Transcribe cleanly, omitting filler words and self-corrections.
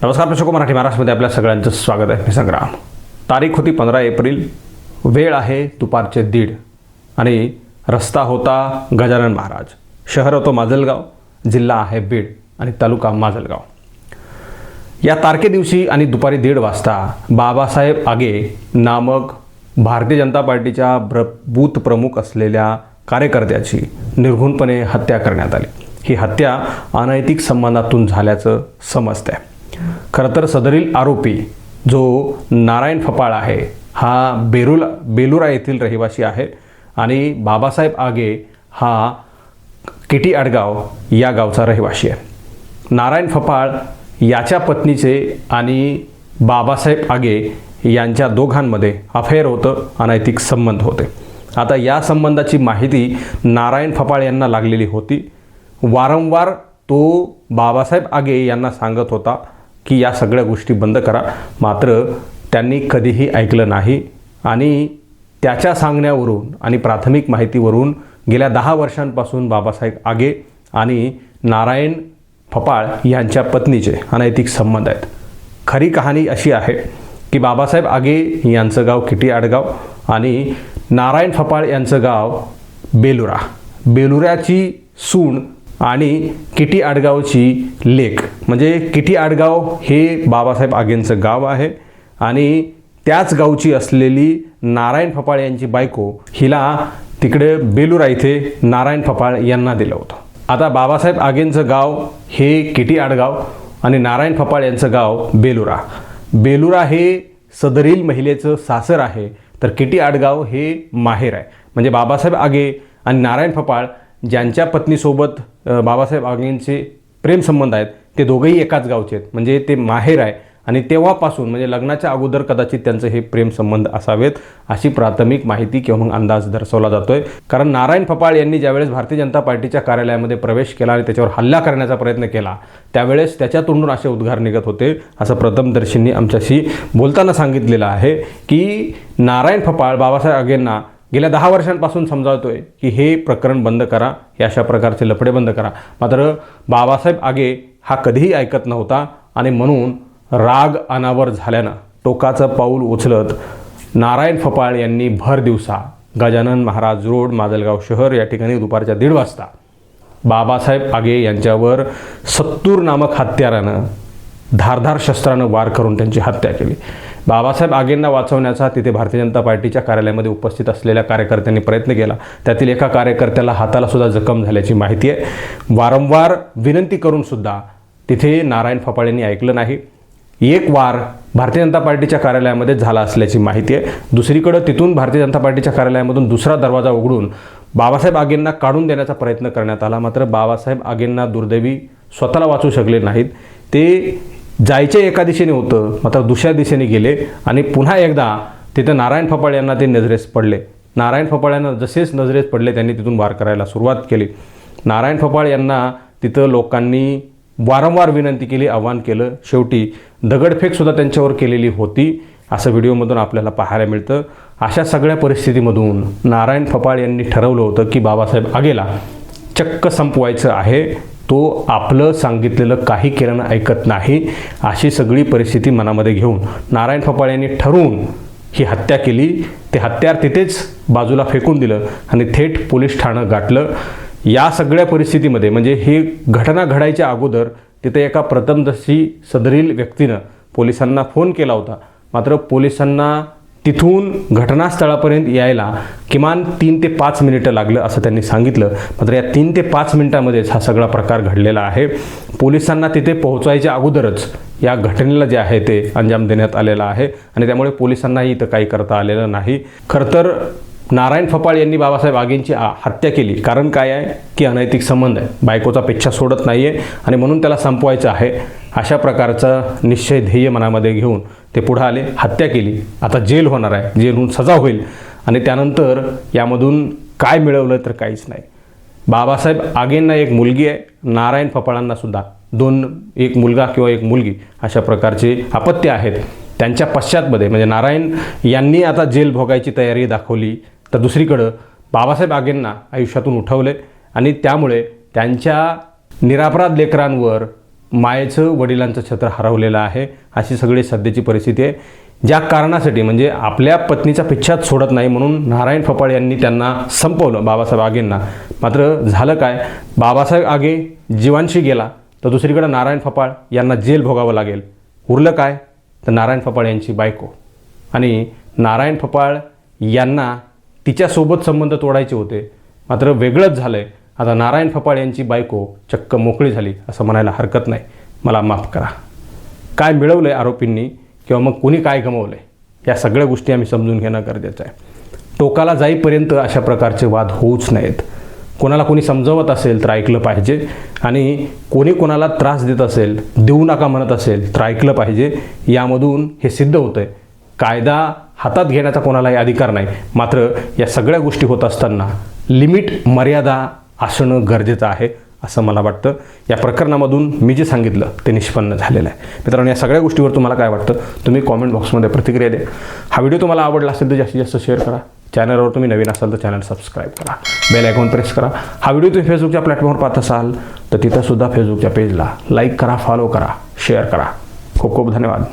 नमस्कार प्रेक्षको, मराठी महाराष्ट्रामध्ये आपल्या सगळ्यांचं स्वागत आहे. मी संग्राम. तारीख होती 15 एप्रिल, वेळ आहे दुपारचे 1:30 आणि रस्ता होता गजानन महाराज. शहर होतं माजलगाव, जिल्हा आहे बीड आणि तालुका माजलगाव. या तारखे दिवशी आणि दुपारी 1:30 वाजता बाबासाहेब आगे नामक भारतीय जनता पार्टीच्या बूथ प्रमुख असलेल्या कार्यकर्त्याची निर्घृणपणे हत्या करण्यात आली. ही हत्या अनैतिक संबंधातून झाल्याचं समजतंय. खरं तर सदरील आरोपी जो नारायण फपाळ आहे हा बेलुरा येथील रहिवासी आहे आणि बाबासाहेब आगे हा किटी आडगाव या गावचा रहिवासी आहे. नारायण फपाळ याच्या पत्नीचे आणि बाबासाहेब आगे यांच्या दोघांमध्ये अफेअर होतं, अनैतिक संबंध होते. आता या संबंधाची माहिती नारायण फपाळ यांना लागलेली होती. वारंवार तो बाबासाहेब आगे यांना सांगत होता की या सगळ्या गोष्टी बंद करा, मात्र त्यांनी कधीही ऐकलं नाही आणि त्याच्या सांगण्यावरून आणि प्राथमिक माहितीवरून गेल्या 10 वर्षांपासून बाबासाहेब आगे आणि नारायण फपाळ यांच्या पत्नीचे अनैतिक संबंध आहेत. खरी कहाणी अशी आहे की बाबासाहेब आगे यांचं गाव किटी आडगाव आणि नारायण फपाळ यांचं गाव बेलुराची सून आणि किटी आडगावची लेक. म्हणजे किटी आडगाव हे बाबासाहेब आगेंचं गाव आहे आणि त्याच गावची असलेली नारायण फपाळ यांची बायको हिला तिकडे बेलुरा इथे नारायण फपाळ यांना दिलं होतं. आता बाबासाहेब आगेंचं गाव हे किटी आडगाव आणि नारायण फपाळ यांचं गाव बेलुरा हे सदरील महिलेचं सासर आहे, तर किटी आडगाव हे माहेर आहे. म्हणजे बाबासाहेब आगे आणि नारायण फपाळ ज्यांच्या पत्नीसोबत बाबासाहेब आगेंचे प्रेमसंबंध आहेत ते दोघंही एकाच गावचे आहेत. म्हणजे ते माहेर आहे आणि तेव्हापासून म्हणजे लग्नाच्या अगोदर कदाचित त्यांचं हे प्रेमसंबंध असावेत अशी प्राथमिक माहिती किंवा मग अंदाज दर्शवला जातोय. कारण नारायण फपाळ यांनी ज्यावेळेस भारतीय जनता पार्टीच्या कार्यालयामध्ये प्रवेश केला आणि त्याच्यावर हल्ला करण्याचा प्रयत्न केला त्यावेळेस त्याच्या तोंडून असे उद्गार निघत होते, असं प्रथमदर्शींनी आमच्याशी बोलताना सांगितलेलं आहे की नारायण फपाळ बाबासाहेब आगेंना गेल्या 10 वर्षांपासून समजावतोय की हे प्रकरण बंद करा, हे अशा प्रकारचे लफडे बंद करा. मात्र बाबासाहेब आगे हा कधीही ऐकत नव्हता आणि म्हणून राग अनावर झाल्यानं टोकाचं पाऊल उचलत नारायण फपाळ यांनी भर दिवसा गजानन महाराज रोड माजलगाव शहर या ठिकाणी दुपारच्या 1:30 वाजता बाबासाहेब आगे यांच्यावर सत्तूर नामक हत्यारानं धारधार शस्त्रानं वार करून त्यांची हत्या केली. बाबासाहेब आगेंना वाचवण्याचा तिथे भारतीय जनता पार्टीच्या कार्यालयामध्ये उपस्थित असलेल्या कार्यकर्त्यांनी प्रयत्न केला. त्यातील एका कार्यकर्त्याला हाताला सुद्धा जखम झाल्याची माहिती आहे. वारंवार विनंती करून सुद्धा तिथे नारायण फपाळ यांनी ऐकलं नाही. एक वार भारतीय जनता पार्टीच्या कार्यालयामध्ये झाला असल्याची माहिती आहे. दुसरीकडं तिथून भारतीय जनता पार्टीच्या कार्यालयामधून दुसरा दरवाजा उघडून बाबासाहेब आगेंना काढून देण्याचा प्रयत्न करण्यात आला. मात्र बाबासाहेब आगेंना दुर्दैवी स्वतःला वाचू शकले नाहीत. ते जायचे एका दिशेने होतं, मात्र दुसऱ्या दिशेने गेले आणि पुन्हा एकदा तिथं नारायण फपाळ यांना ते नजरेस पडले. नारायण फपाळ यांना जसेच नजरेस पडले त्यांनी तिथून वार करायला सुरुवात केली. नारायण फपाळ यांना तिथं लोकांनी वारंवार विनंती केली, आव्हान केलं. शेवटी दगडफेकसुद्धा त्यांच्यावर केलेली होती, असं व्हिडिओमधून आपल्याला पाहायला मिळतं. अशा सगळ्या परिस्थितीमधून नारायण फपाळ यांनी ठरवलं होतं की बाबासाहेब आगेला चक्क संपवायचं आहे. तो आपलं सांगितलेलं काही केल्यानं ऐकत नाही, अशी सगळी परिस्थिती मनामध्ये घेऊन नारायण फपाळ यांनी ठरवून ही हत्या केली. ते हत्यार तिथेच बाजूला फेकून दिलं आणि थेट पोलीस ठाणं गाठलं. या सगळ्या परिस्थितीमध्ये म्हणजे ही घटना घडायच्या अगोदर तिथे एका प्रथमदर्शी सदरील व्यक्तीनं पोलिसांना फोन केला होता. मात्र पोलिसांना तिथून घटनास्थळापर्यंत यायला किमान 3 ते 5 मिनिटं लागलं असं त्यांनी सांगितलं. मात्र या 3 ते 5 मिनिटांमध्येच हा सगळा प्रकार घडलेला आहे. पोलिसांना तिथे पोहोचायच्या अगोदरच या घटनेला जे आहे ते अंजाम देण्यात आलेला आहे आणि त्यामुळे पोलिसांनाही इथं काही करता आलेलं नाही. खरं तर नारायण फपाळ यांनी बाबासाहेब आगेंची हत्या केली कारण काय आहे की अनैतिक संबंध आहे. बायकोचा पेच्छा सोडत नाही आहे आणि म्हणून त्याला संपवायचं आहे. अशा प्रकारचा निश्चय ध्येय मनामध्ये घेऊन ते पुढे आले, हत्या केली. आता जेल होणार आहे, जेलहून सजा होईल आणि त्यानंतर यामधून काय मिळवलं तर काहीच नाही. बाबासाहेब आगेंना एक मुलगी आहे, नारायण फपाळांना सुद्धा एक मुलगा किंवा एक मुलगी अशा प्रकारचे अपत्य आहेत. त्यांच्या पश्चातमध्ये म्हणजे नारायण यांनी आता जेल भोगायची तयारी दाखवली, तर दुसरीकडं बाबासाहेब आगेंना आयुष्यातून उठवले आणि त्यामुळे त्यांच्या निरापराध लेकरांवर मायेचं वडिलांचं छत्र हरवलेलं आहे, अशी सगळी सध्याची परिस्थिती आहे. ज्या कारणासाठी म्हणजे आपल्या पत्नीचा पिच्छाच सोडत नाही म्हणून नारायण फपाळ यांनी त्यांना संपवलं, बाबासाहेब आगेंना. मात्र झालं काय, बाबासाहेब आगे जीवांशी गेला तर दुसरीकडे नारायण फपाळ यांना जेल भोगावं लागेल. उरलं काय तर नारायण फपाळ यांची बायको. आणि नारायण फपाळ यांना तिच्यासोबत संबंध तोडायचे होते, मात्र वेगळंच झालं आहे. आता नारायण फपाळ यांची बायको चक्क मोकळी झाली असं म्हणायला हरकत नाही. मला माफ करा. काय मिळवलं आहे आरोपींनी किंवा मग कोणी काय गमावलं आहे, या सगळ्या गोष्टी आम्ही समजून घेणं गरजेचं आहे. टोकाला जाईपर्यंत अशा प्रकारचे वाद होऊच नाहीत. कोणाला कोणी समजावत असेल तर ऐकलं पाहिजे, आणि कोणी कोणाला त्रास देत असेल, देऊ नका म्हणत असेल तर ऐकलं पाहिजे. यामधून हे सिद्ध होतं आहे कायदा हातात घेण्याचा कोणालाही अधिकार नाही. मात्र या सगळ्या गोष्टी होत असताना लिमिट, मर्यादा असणं गरजेचं आहे असं मला वाटतं. या प्रकरणामधून मी जे सांगितलं ते निष्पन्न झालेलं आहे. मित्रांनो, या सगळ्या गोष्टीवर तुम्हाला काय वाटतं तुम्ही कॉमेंट बॉक्समध्ये प्रतिक्रिया द्या. हा व्हिडिओ तुम्हाला आवडला असेल तर जास्तीत जास्त शेअर करा. चॅनलवर तुम्ही नवीन असाल तर चॅनल सबस्क्राईब करा, बेल आयकॉन प्रेस करा. हा व्हिडिओ तुम्ही फेसबुकच्या प्लॅटफॉर्मवर पाहत असाल तर तिथंसुद्धा फेसबुकच्या पेजला लाईक करा, फॉलो करा, शेअर करा. खूप खूप धन्यवाद.